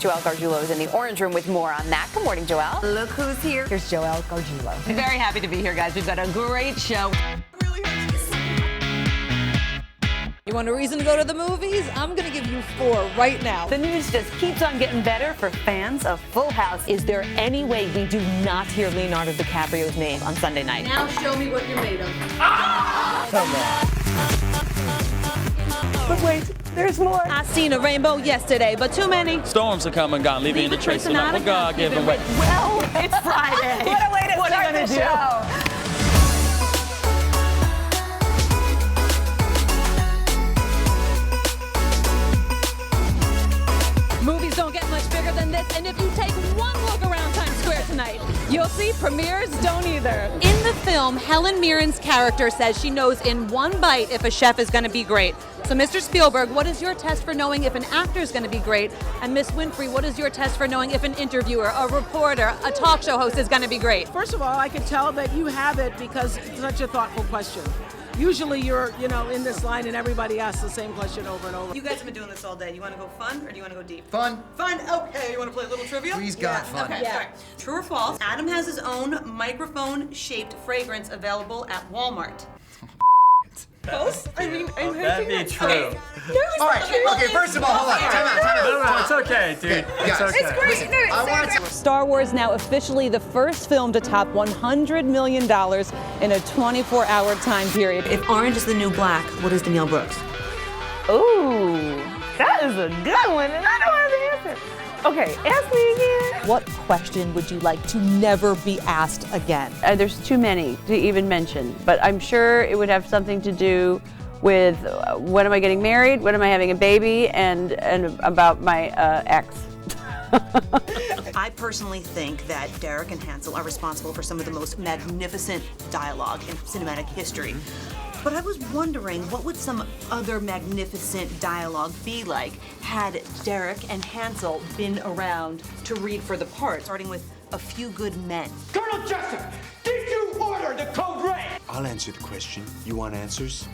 Joelle Garguilo is in the Orange Room with more on that. Good morning, Joelle. Look who's here. Here's Joelle Garguilo. Very happy to be here, guys. We've got a great show. You want a reason to go to the movies? I'm going to give you 4 right now. The news just keeps on getting better for fans of Full House. Is there any way we do not hear Leonardo DiCaprio's name on Sunday night? Now show me what you're made of. Come on. But wait, there's more. I seen a rainbow yesterday, but too many. Storms are coming, gone, leaving in the trace of what God given way. Well, it's Friday. What a way to start the show. Movies don't get much bigger than this, and if you take one look around Times Square tonight, you'll see premieres don't either. In the film, Helen Mirren's character says she knows in one bite if a chef is going to be great. So, Mr. Spielberg, what is your test for knowing if an actor is going to be great? And Miss Winfrey, what is your test for knowing if an interviewer, a reporter, a talk show host is going to be great? First of all, I can tell that you have it because it's such a thoughtful question. Usually you're, in this line and everybody asks the same question over and over. You guys have been doing this all day. You want to go fun or do you want to go deep? Fun. Fun? Okay. You want to play a little trivia? Please, God, fun. Okay, all right. True or false? Adam has his own microphone-shaped fragrance available at Walmart. False? That'd be true. Okay. All right, okay, first of all, hold on. Time out. No, it's okay, dude. It's okay. It's great. Listen, I want to... Star Wars now officially the first film to top $100 million in a 24-hour time period. If orange is the new black, what is Danielle Brooks? Ooh, that is a good one, and I don't have the answer. Okay, ask me again. What question would you like to never be asked again? There's too many to even mention, but I'm sure it would have something to do with when am I getting married, when am I having a baby, and about my ex. I personally think that Derek and Hansel are responsible for some of the most magnificent dialogue in cinematic history. But I was wondering, what would some other magnificent dialogue be like had Derek and Hansel been around to read for the part, starting with A Few Good Men? Colonel Jessup, did you order the code red? I'll answer the question. You want answers?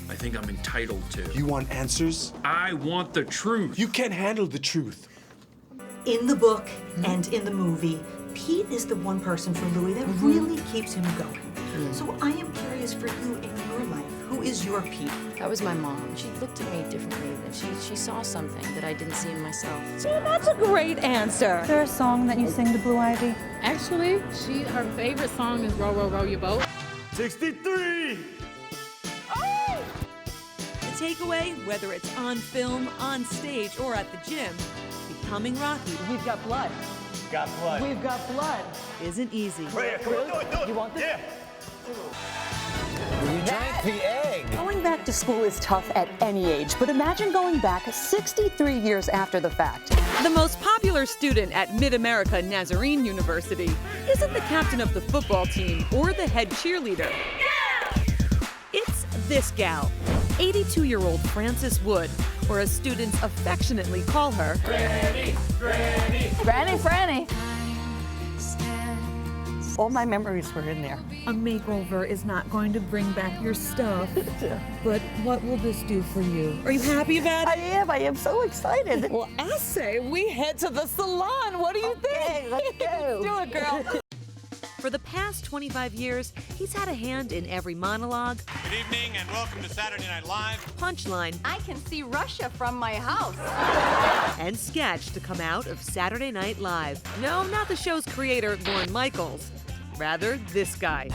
I think I'm entitled to. You want answers? I want the truth. You can't handle the truth. In the book and in the movie, Pete is the one person for Louis that really keeps him going. So I am curious for you in your life, who is your Pete? That was my mom. She looked at me differently, and she saw something that I didn't see in myself. Yeah, that's a great answer. Is there a song that you sing to Blue Ivy? Actually, her favorite song is Row, Row, Row Your Boat. 63! The takeaway, whether it's on film, on stage, or at the gym, becoming Rocky, we've got blood. Got blood. We've got blood. Isn't easy. Right, come on, do it. You want this? Yeah. You drank the egg. Going back to school is tough at any age, but imagine going back 63 years after the fact. The most popular student at Mid-America Nazarene University isn't the captain of the football team or the head cheerleader. It's this gal, 82-year-old Frances Wood, or as students affectionately call her, Granny, Granny. Granny Franny. All my memories were in there. a makeover is not going to bring back your stuff, but what will this do for you? Are you happy about it? I am so excited. Well, I say we head to the salon. What do you think? Let's go. Let's do it, girl. For the past 25 years, he's had a hand in every monologue. Good evening and welcome to Saturday Night Live. Punchline. I can see Russia from my house. And sketch to come out of Saturday Night Live. No, not the show's creator, Lorne Michaels. Rather, this guy.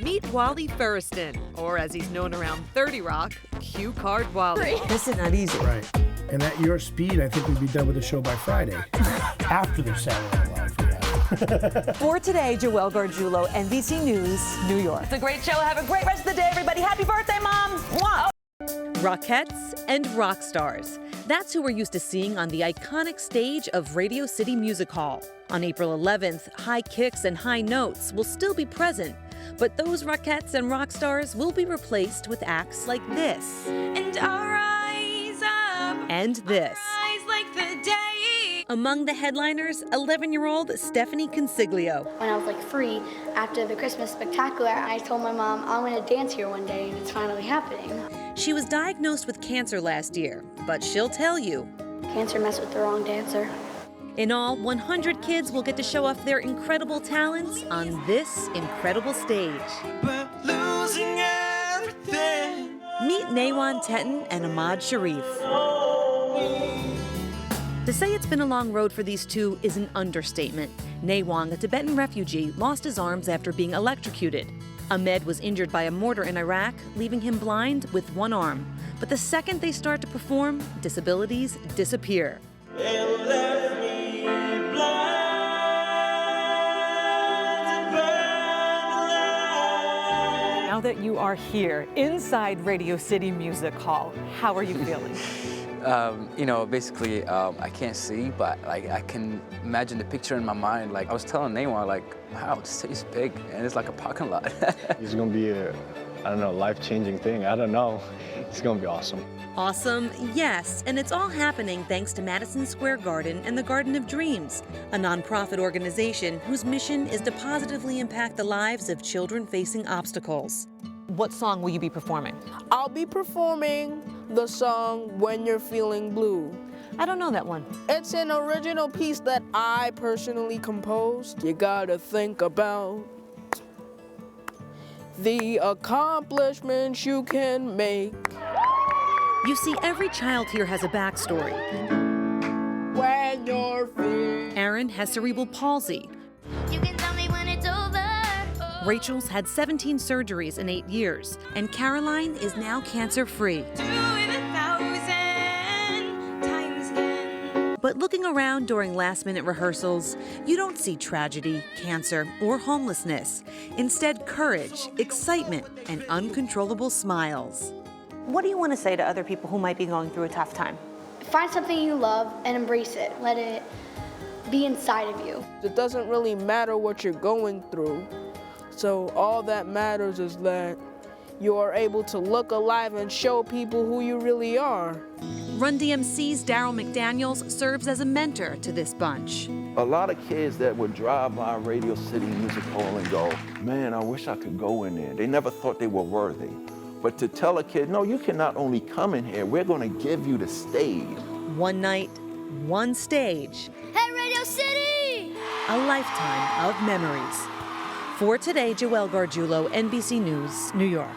Meet Wally Ferriston, or as he's known around 30 Rock, Cue Card Wally. This is not easy. Right. And at your speed, I think we'd be done with the show by Friday. After the Saturday Night Live, yeah. For today, Joelle Garguilo, NBC News, New York. It's a great show. Have a great rest of the day, everybody. Happy birthday, Mom. Mwah. Rockettes and rock stars. That's who we're used to seeing on the iconic stage of Radio City Music Hall. On April 11th, high kicks and high notes will still be present, but those Rockettes and rock stars will be replaced with acts like this. And I'll rise up. And this. Rise like the day. Among the headliners, 11-year-old Stephanie Consiglio. When I was like 3, after the Christmas Spectacular, I told my mom, I'm going to dance here one day, and it's finally happening. She was diagnosed with cancer last year, but she'll tell you. dancer mess with the wrong dancer. In all, 100 kids will get to show off their incredible talents on this incredible stage. Losing everything. Meet Naywan Teton and Ahmad Sharif. To say it's been a long road for these two is an understatement. Naywan, a Tibetan refugee, lost his arms after being electrocuted. Ahmed was injured by a mortar in Iraq, leaving him blind with one arm. But the second they start to perform, disabilities disappear. Now that you are here inside Radio City Music Hall, how are you feeling? You know, basically, I can't see, but like I can imagine the picture in my mind. Like I was telling Naywan, like, wow, this city's big, and it's like a parking lot. It's gonna be a, I don't know, life-changing thing. I don't know. It's gonna be awesome. Awesome, yes, and it's all happening thanks to Madison Square Garden and the Garden of Dreams, a nonprofit organization whose mission is to positively impact the lives of children facing obstacles. What song will you be performing? I'll be performing the song When You're Feeling Blue. I don't know that one. It's an original piece that I personally composed. You gotta think about the accomplishments you can make. You see, every child here has a backstory. When you're feeling... Aaron has cerebral palsy. You can tell me when it's over. Rachel's had 17 surgeries in 8 years, and Caroline is now cancer-free. But looking around during last-minute rehearsals, you don't see tragedy, cancer, or homelessness. Instead, courage, excitement, and uncontrollable smiles. What do you want to say to other people who might be going through a tough time? Find something you love and embrace it. Let it be inside of you. It doesn't really matter what you're going through. So all that matters is that you are able to look alive and show people who you really are. Run DMC's Daryl McDaniels serves as a mentor to this bunch. A lot of kids that would drive by Radio City Music Hall and go, man, I wish I could go in there. They never thought they were worthy. But to tell a kid, no, you can not only come in here, we're going to give you the stage. One night, one stage. Hey, Radio City! A lifetime of memories. For today, Joelle Garguilo, NBC News, New York.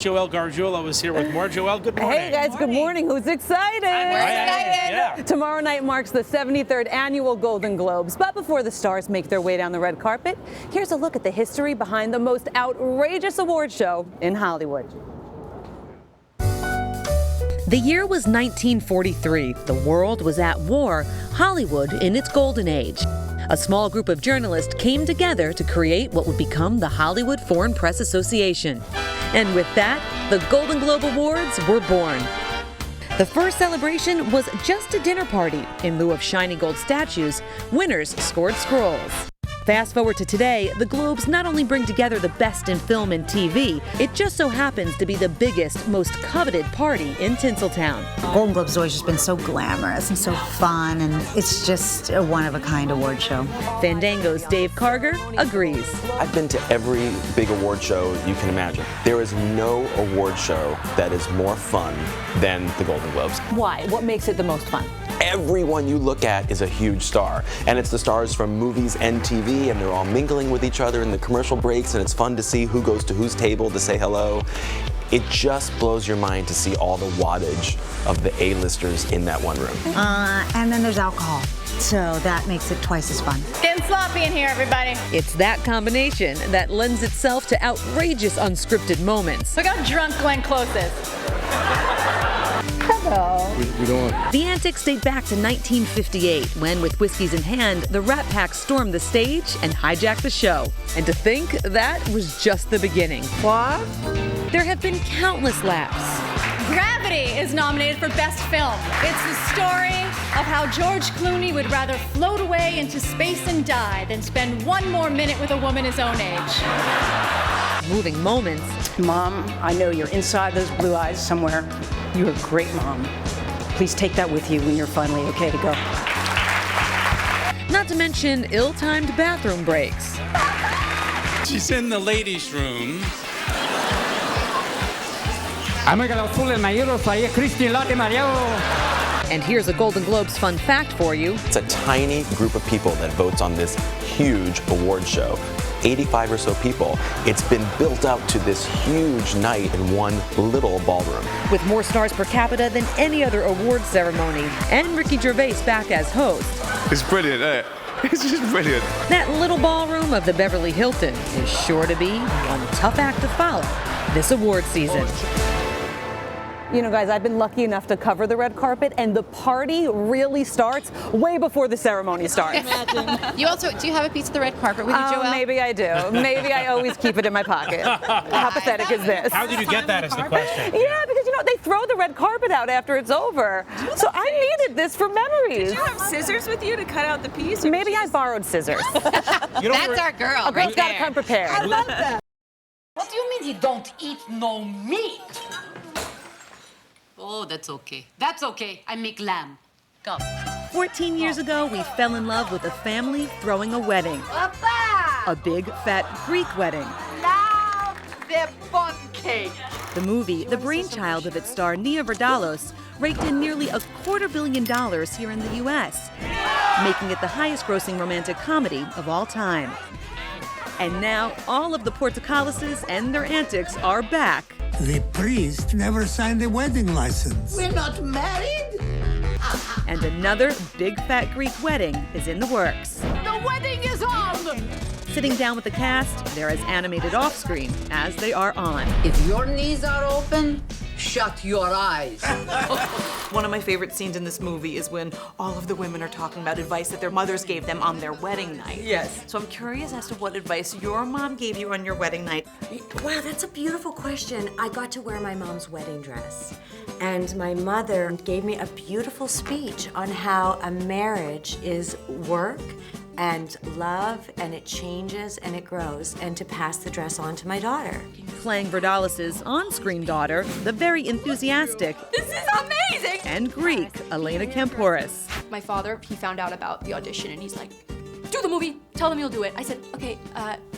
Joelle Garguilo is here with more. Joelle, good morning. Hey guys, good morning. Who's excited? I'm excited. Yeah. Tomorrow night marks the 73rd annual Golden Globes. But before the stars make their way down the red carpet, here's a look at the history behind the most outrageous award show in Hollywood. The year was 1943. The world was at war, Hollywood in its golden age. A small group of journalists came together to create what would become the Hollywood Foreign Press Association. And with that, the Golden Globe Awards were born. The first celebration was just a dinner party. In lieu of shiny gold statues, winners scored scrolls. Fast forward to today, the Globes not only bring together the best in film and TV, it just so happens to be the biggest, most coveted party in Tinseltown. Golden Globes has always just been so glamorous and so fun, and it's just a one-of-a-kind award show. Fandango's Dave Karger agrees. I've been to every big award show you can imagine. There is no award show that is more fun than the Golden Globes. Why? What makes it the most fun? Everyone you look at is a huge star, and it's the stars from movies and TV, and they're all mingling with each other in the commercial breaks, and it's fun to see who goes to whose table to say hello. It just blows your mind to see all the wattage of the A-listers in that one room. And then there's alcohol, so that makes it twice as fun. Getting sloppy in here, everybody. It's that combination that lends itself to outrageous unscripted moments. Look how drunk Glenn Close is. We don't. The antics date back to 1958, when, with whiskeys in hand, the Rat Pack stormed the stage and hijacked the show. And to think that was just the beginning. What? There have been countless laughs. Gravity is nominated for Best Film. It's the story of how George Clooney would rather float away into space and die than spend one more minute with a woman his own age. Moving moments. Mom, I know you're inside those blue eyes somewhere. You're a great mom. Please take that with you when you're finally okay to go. Not to mention ill-timed bathroom breaks. She's in the ladies' room. And here's a Golden Globes fun fact for you. It's a tiny group of people that votes on this huge award show. 85 or so people. It's been built up to this huge night in one little ballroom. With more stars per capita than any other awards ceremony, and Ricky Gervais back as host. It's brilliant, isn't it? It's just brilliant. That little ballroom of the Beverly Hilton is sure to be one tough act to follow this award season. You know, guys, I've been lucky enough to cover the red carpet, and the party really starts way before the ceremony starts. You also, do you have a piece of the red carpet with you, Joelle? Maybe I do. Maybe I always keep it in my pocket. How pathetic is this? How did you get that is the question. Yeah, because, you know, they throw the red carpet out after it's over. So I needed this for memories. Did you have scissors with you to cut out the piece? Maybe I borrowed scissors. That's our girl. A girl's got to come prepared. I love that. What do you mean you don't eat no meat? Oh, that's okay. That's okay. I make lamb. Come. 14 years ago, we fell in love with a family throwing a wedding. Papa! A big, fat Greek wedding. Now the bun cake. The movie, the brainchild of its star Nia Vardalos, raked in nearly $250 million here in the U.S., making it the highest-grossing romantic comedy of all time. And now, all of the Portocalises and their antics are back. The priest never signed a wedding license. We're not married? And another big fat Greek wedding is in the works. The wedding is on! Sitting down with the cast, they're as animated off-screen as they are on. If your knees are open, shut your eyes. One of my favorite scenes in this movie is when all of the women are talking about advice that their mothers gave them on their wedding night. Yes. So I'm curious as to what advice your mom gave you on your wedding night. Wow, that's a beautiful question. I got to wear my mom's wedding dress. And my mother gave me a beautiful speech on how a marriage is work and love, and it changes and it grows, and to pass the dress on to my daughter. Playing Vardalos' on-screen daughter, the very enthusiastic This is amazing! and Greek Elena Kampouris. My father, he found out about the audition and he's like, do the movie, tell them you'll do it. I said, okay,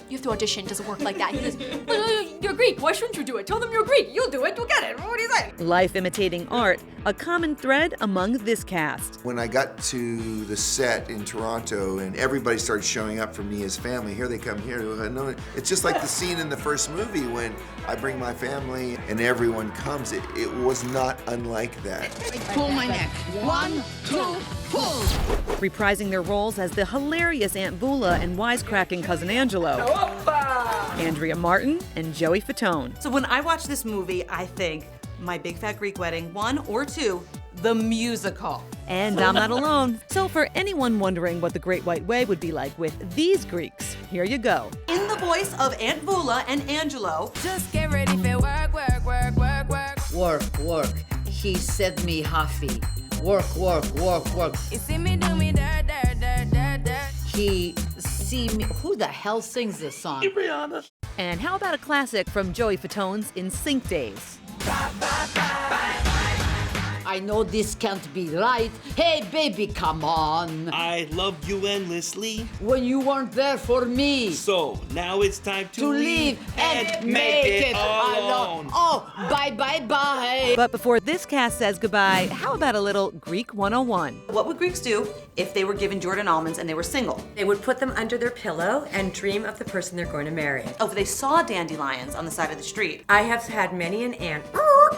you have to audition, it doesn't work like that. He goes, but you're Greek, why shouldn't you do it? Tell them you're Greek, you'll do it, you'll get it. What do you say? Life imitating art, a common thread among this cast. When I got to the set in Toronto and everybody started showing up for Nia's family, here they come here. No, it's just like the scene in the first movie when I bring my family and everyone comes. It was not unlike that. Pull my neck. 1, 2, pull. Reprising their roles as the hilarious Aunt Bula and wisecracking cousin Angelo. Andrea Martin and Joey Fatone. So when I watch this movie, I think My Big Fat Greek Wedding, 1 or 2, the musical. And I'm not alone. So for anyone wondering what the Great White Way would be like with these Greeks, here you go. In the voice of Aunt Bula and Angelo. Just get ready for work, work, work, work, work. Work, work. He said me happy. Work, work, work, work. You see me do me dirt, dirt, dirt, dirt, dirt. He see me. Who the hell sings this song? Rihanna. And how about a classic from Joey Fatone's In Sync days? I know this can't be right. Hey, baby, come on. I loved you endlessly. When you weren't there for me. So now it's time to leave and make it alone. Oh, bye, bye, bye. But before this cast says goodbye, how about a little Greek 101? What would Greeks do if they were given Jordan almonds and they were single? They would put them under their pillow and dream of the person they're going to marry. Oh, if they saw dandelions on the side of the street. I have had many an aunt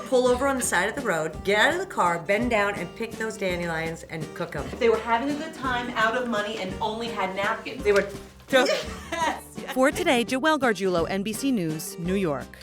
pull over on the side of the road, get out of the car, bend down, and pick those dandelions and cook them. If they were having a good time, out of money, and only had napkins, they would throw them. For today, Joelle Garguilo, NBC News, New York.